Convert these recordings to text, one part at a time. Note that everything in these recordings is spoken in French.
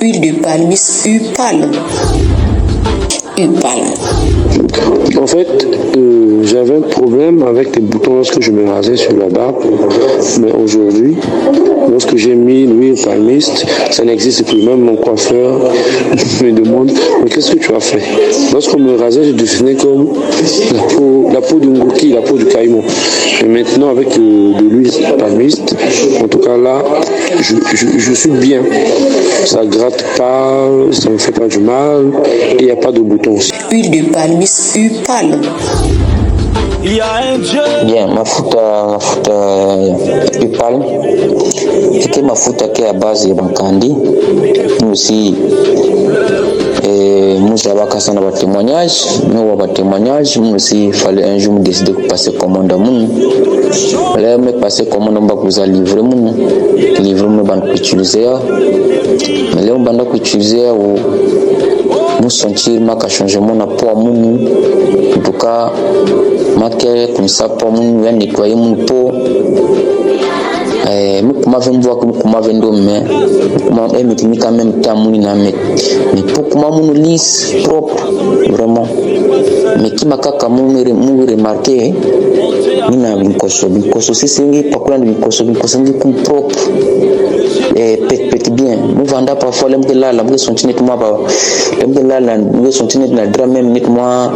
Huile de palmis, Upalm. En fait, j'avais un problème avec les boutons lorsque je me rasais sur la barbe, mais aujourd'hui, lorsque j'ai mis l'huile palmiste, ça n'existe plus. Même mon coiffeur me demande, mais qu'est-ce que tu as fait? Lorsqu'on me rasait, je devenais comme la peau du ngouki, la peau du caïman. Et maintenant, avec de l'huile palmiste, en tout cas là, je suis bien. Ça gratte pas, ça me fait pas du mal, et il n'y a pas de boutons aussi. Huile de palmis, Upalm. Bien, mafuta Upalm eke mafuta ke à base ya bankandi aussi Moussa Bakassa na témoignage, nous avons témoignage, nous aussi fallait un jour décider de passer commande à mon. Là, me passer commande on va vous livrer mon, livrer mon banque utiliser. Mais là on va utiliser ou nous sentir ma changement na peau à mon. En tout cas, ma care comme ça pour mon, bien nettoyer mon peau. Mukuma vembo ko mukuma vendo me mukuma emitini quand même tamuni na me mais pourquoi mon lisse propre vraiment mais qui m'a kaka mon remarqué nina binkoso sisingi pakula binkoso ngi propre petit bien nous venda parfois l'aime que là me sentir net moi ba l'aime que là me sentir net na drame même net moi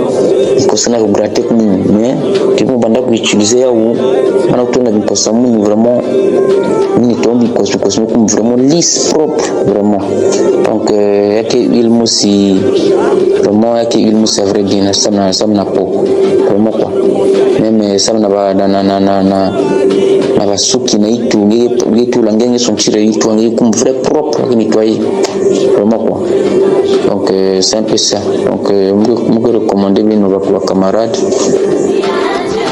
binkoso na gratter mais qui vont venda pour utiliser ou on a tourné binkoso vraiment ni tombe cosmo comme vraiment lisse propre vraiment donc que il moussi vraiment que il moussi vrai bien ça na peau vraiment quoi même ça na ba suki na itu la ngenge son tiré itu ngi comme vrai propre nettoyer vraiment quoi donc c'est un peu ça donc me recommander bien nos camarades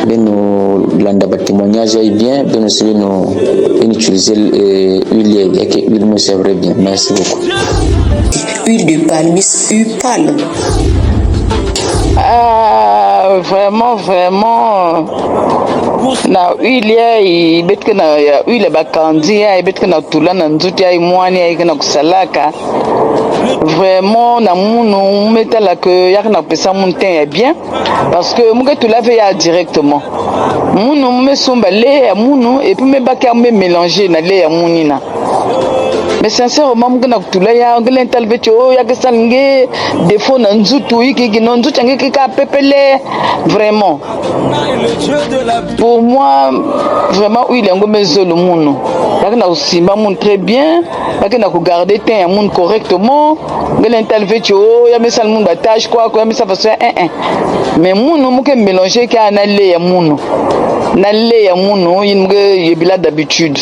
nous landa témoignage est bien nous aussi nous utiliser huile et que huile me servirait bien. Merci beaucoup. Huile de palmis, Upalm. Vraiment na huile ya betka na huile bakandi ya betka na tulana nzuti ya mwani ya na kusalaka vraiment na munu metala que yak na pesa mun ten bien parce que muke tu lave ya directement munu me somba le ya munu et puis me baka me mélanger na le ya munina. Mais sincèrement mugana kutula ya ngelen talvecho ya kesalnge défaut na nzutu iki no nzutu ngeki ka pepele vraiment pour moi vraiment oui les ngombe zolo muno bakana usimba mun très bien bakana ko garder teint mun correctement ngelen talvecho ya mesal mun batage quoi ya mesa façon mais muno muke mélanger ka na le ya muno yin muke yebila d'habitude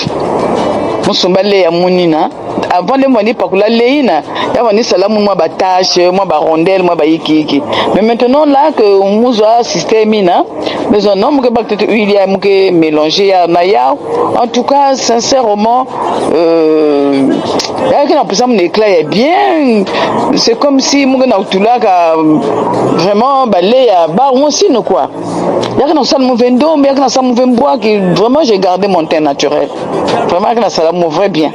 musumba le ya munina avant les mois pas la leina ya vani salamu moi batache moi ba rondelle moi ba yiki mais maintenant là que nous a système ina mais on non que bakte huile ya muke mélanger ya naya en tout cas sincèrement ya que na pesa mon éclat est bien c'est comme si muke na utula ka vraiment balé ya ba aussi no quoi ya que na sala mon vendo mais ya que na sala mon bois qui vraiment j'ai gardé mon teint naturel vraiment que na sala mon vrai bien.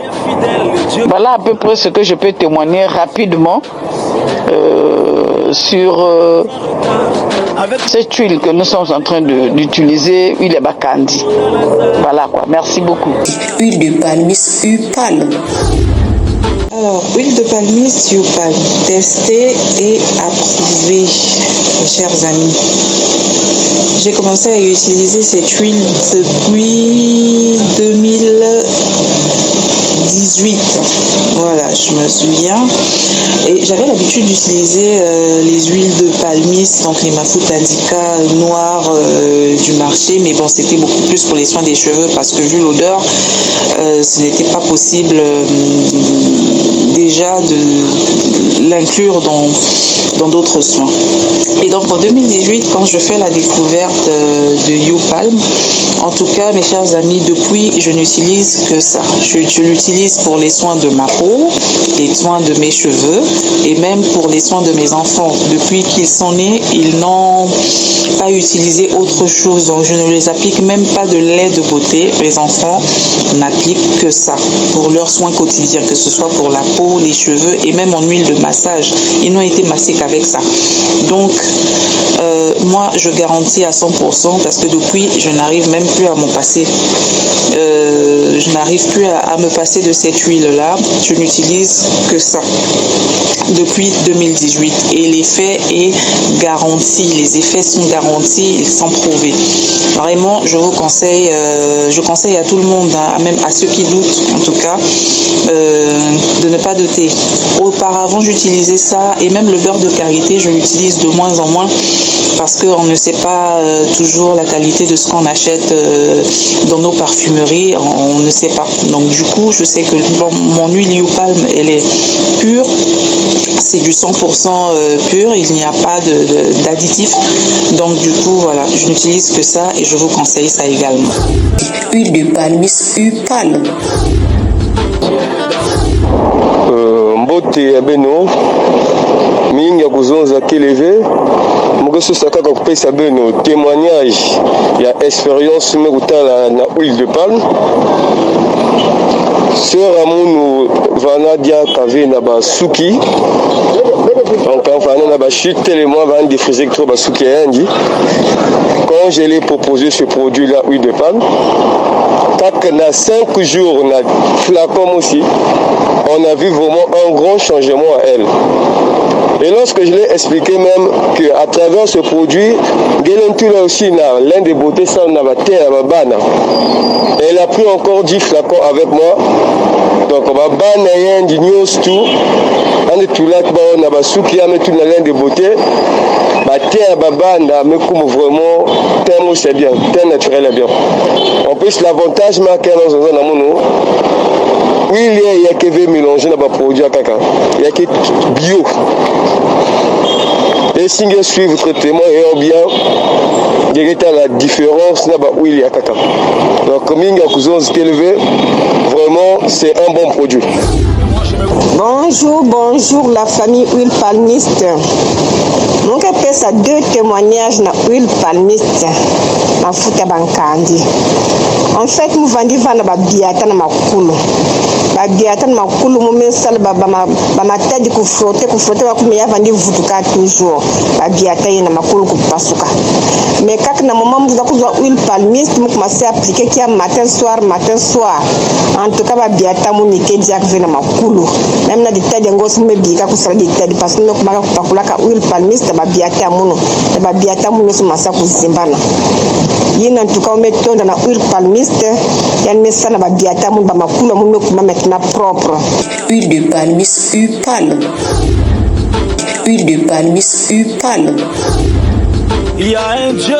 Voilà à peu près ce que je peux témoigner rapidement sur cette huile que nous sommes en train d'utiliser, huile bakandi. Voilà quoi, merci beaucoup. Huile de palmis, Upalm. Alors, huile de palmis, Upalm, testée et approuvée, mes chers amis. J'ai commencé à utiliser cette huile depuis 2018. Voilà, je me souviens. Et j'avais l'habitude d'utiliser les huiles de palmis, donc les mafuta indica noires du marché. Mais bon, c'était beaucoup plus pour les soins des cheveux parce que vu l'odeur, ce n'était pas possible déjà de l'inclure dans d'autres soins. Et donc en 2018, quand je fais la découverte de Upalm, En tout cas, mes chers amis, depuis, je n'utilise que ça. Je l'utilise pour les soins de ma peau, les soins de mes cheveux et même pour les soins de mes enfants. Depuis qu'ils sont nés, ils n'ont pas utilisé autre chose. Donc, je ne les applique même pas de lait de beauté. Mes enfants n'appliquent que ça pour leurs soins quotidiens, que ce soit pour la peau, les cheveux et même en huile de massage. Ils n'ont été massés qu'avec ça. Donc, moi, je garantis à 100% parce que depuis, je n'arrive même plus à m'en passer. Je n'arrive plus à me passer de cette huile-là. Je n'utilise que ça depuis 2018 et l'effet est garanti. Les effets sont garantis, ils sont prouvés. Vraiment, je vous conseille, je conseille à tout le monde, hein, même à ceux qui doutent en tout cas, de ne pas douter. Auparavant, j'utilisais ça et même le beurre de karité, je l'utilise de moins en moins parce qu'on ne sait pas toujours la qualité de ce qu'on achète dans nos parfumeries, on ne sait pas. Donc du coup, je sais que mon huile Youpalm, elle est pure, c'est du 100% pur, il n'y a pas d'additifs. Donc du coup, voilà, je n'utilise que ça et je vous conseille ça également. Huile de palmiste Youpalm. Mbote ya beno mingi ya kuzonza keleve mokoso sakaka kupesa beno témoignage ya expérience mekutala na huile de palme sœur amunu vanadia kave na basuki donc enfin na ba chute les mois van défriser trop basuki yandi. Quand je l'ai proposé ce produit là huile de palme, tac na 5 jours na flacon aussi, on a vu vraiment un grand changement à elle. Et lorsque je l'ai expliqué même qu'à travers ce produit, Guélentula aussi, l'un des beautés, ça n'a pas été à Babana. Elle a pris encore 10 flacons avec moi. Donc, Babana, il y a un news tout. On est tout là, on a Basuki, on est tout l'un des beautés. Terre Babana, mais comme vraiment, terme c'est bien, terre naturel est bien. En plus, l'avantage marqué dans un amour. Oui, il y a que mélangé dans les produits à caca. Il y a que bio. Et si vous suivez votre traitement et bien, il y a la différence dans les huiles à caca. Donc, comme il y a vraiment, c'est un bon produit. Bonjour la famille huile palmiste. Mon père ça 2 témoignages na huile palmiste. Mafuta bankandi. En fait, nous vendons ba biata na makulu. Ba biata na makulu mume sala ba matadi ku frotter ba kumya vandi vutuka toujours. Ba biata na makulu ku pasuka. Mais quand na moment vous avez huile palmiste, vous commencez à appliquer qui a matin soir. En tout cas ba biata mu nike diak vena makulu. Même na ditadi ngosi me bika ku sala ditadi parce que nous kumaka kupakula ka huile palmiste ba biata muno. Ba biata muno so masa ku zimbana. Yina en tout cas on met dans la huile palmiste, yan met ça na ba biata mu ba makulu mu kuma maintenant propre. Huile de palmiste Youpalm. Huile de palmiste Youpalm. Il y a un Dieu.